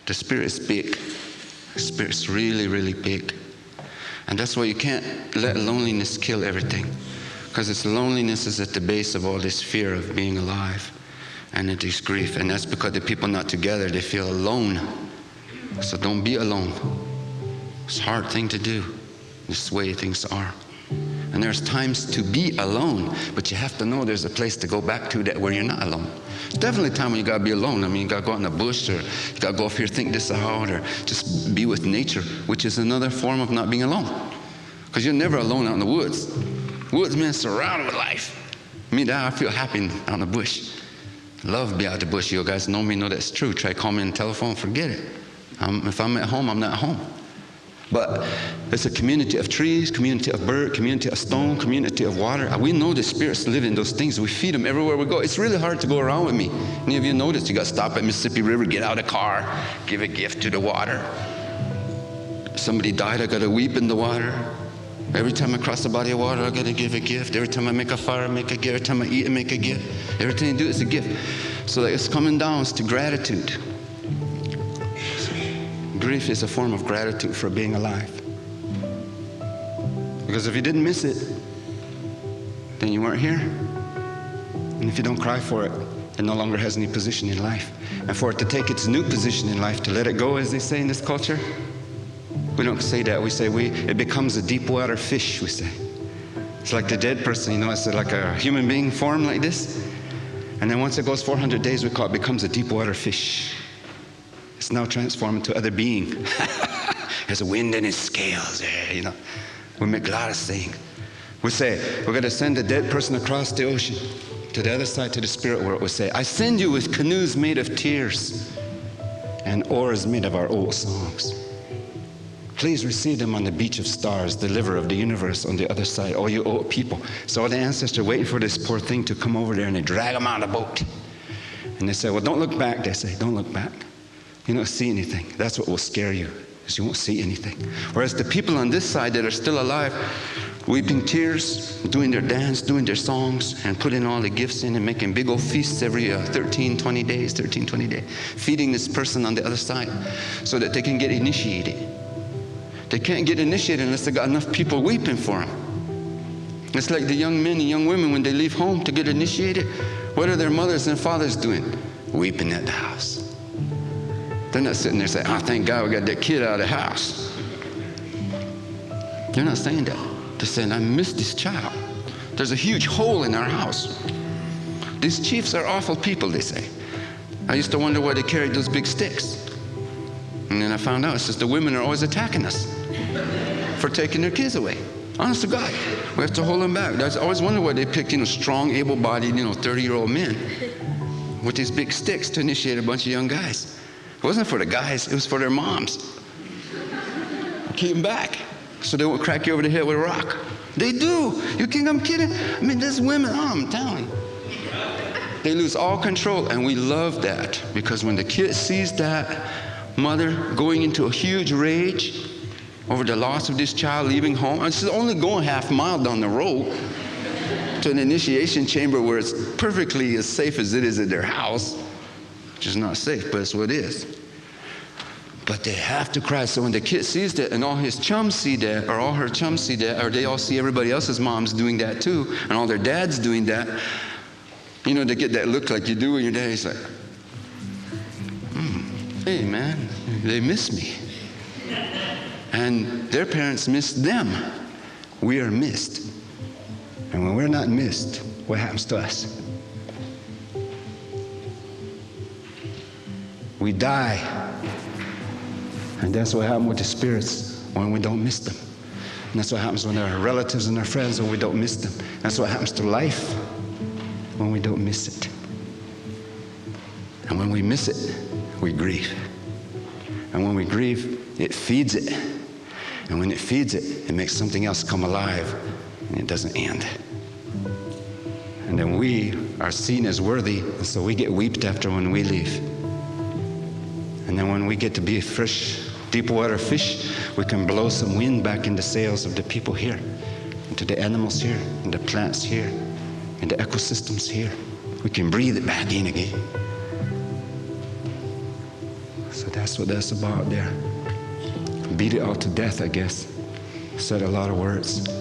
The spirit is big. The spirit's really, really big. And that's why you can't let loneliness kill everything. Because its loneliness is at the base of all this fear of being alive and this grief. And that's because the people not together, they feel alone. So don't be alone. It's a hard thing to do. This way things are. And there's times to be alone, but you have to know there's a place to go back to that where you're not alone. It's definitely a time when you gotta be alone. I mean, you gotta go out in the bush, or you gotta go off here, think this out, or just be with nature, which is another form of not being alone. Because you're never alone out in the woods. Woods mean surrounded with life. I feel happy out in the bush. Love be out in the bush. You guys know me, know that's true. Try to call me on the telephone, forget it. If I'm at home, I'm not home. But it's a community of trees, community of bird, community of stone, community of water. We know the spirits live in those things. We feed them everywhere we go. It's really hard to go around with me. Any of you noticed? You got to stop at Mississippi River, get out of the car, give a gift to the water. Somebody died, I got to weep in the water. Every time I cross the body of water, I got to give a gift. Every time I make a fire, I make a gift. Every time I eat, I make a gift. Everything I do is a gift. So it's coming down to gratitude. Grief is a form of gratitude for being alive. Because if you didn't miss it, then you weren't here. And if you don't cry for it, it no longer has any position in life. And for it to take its new position in life, to let it go, as they say in this culture, we don't say that. We say it becomes a deep water fish, we say. It's like the dead person, it's like a human being formed like this. And then once it goes 400 days, we call it becomes a deep water fish. It's now transformed into other being. There's a wind in his scales there, We make a lot of sayings. We say, we're going to send a dead person across the ocean to the other side, to the spirit world. We say, I send you with canoes made of tears and oars made of our old songs. Please receive them on the beach of stars, the liver of the universe on the other side, all you old people. So all the ancestors waiting for this poor thing to come over there, and they drag him out of the boat. And they say, well, don't look back. They say, don't look back. You don't see anything. That's what will scare you, is you won't see anything. Whereas the people on this side that are still alive, weeping tears, doing their dance, doing their songs, and putting all the gifts in and making big old feasts every 20 days, feeding this person on the other side so that they can get initiated. They can't get initiated unless they got enough people weeping for them. It's like the young men and young women when they leave home to get initiated. What are their mothers and fathers doing? Weeping at the house. They're not sitting there saying, thank God we got that kid out of the house. They're not saying that. They're saying, I miss this child. There's a huge hole in our house. These chiefs are awful people, they say. I used to wonder why they carried those big sticks. And then I found out it's just the women are always attacking us for taking their kids away. Honest to God. We have to hold them back. I always wonder why they picked, strong, able-bodied, 30-year-old men with these big sticks to initiate a bunch of young guys. It wasn't for the guys, it was for their moms. Keep them back so they won't crack you over the head with a rock. They do. You think I'm kidding? I mean, there's women, I'm telling you. They lose all control, and we love that, because when the kid sees that mother going into a huge rage over the loss of this child leaving home, and she's only going half a mile down the road to an initiation chamber where it's perfectly as safe as it is at their house, which is not safe, but it's what it is. But they have to cry. So when the kid sees that, and all his chums see that, or all her chums see that, or they all see everybody else's moms doing that too, and all their dads doing that, they get that look like you do when your dad's like, hey man, they miss me. And their parents miss them. We are missed. And when we're not missed, what happens to us? We die. And that's what happens with the spirits when we don't miss them. And that's what happens with our relatives and our friends when we don't miss them. That's what happens to life when we don't miss it. And when we miss it, we grieve. And when we grieve, it feeds it. And when it feeds it, it makes something else come alive, and it doesn't end. And then we are seen as worthy, and so we get wept after when we leave. And then when we get to be a fresh, deep water fish, we can blow some wind back in the sails of the people here, into the animals here, and the plants here, and the ecosystems here. We can breathe it back in again. So So that's what that's about there. Beat it all to death, I guess. Said a lot of words.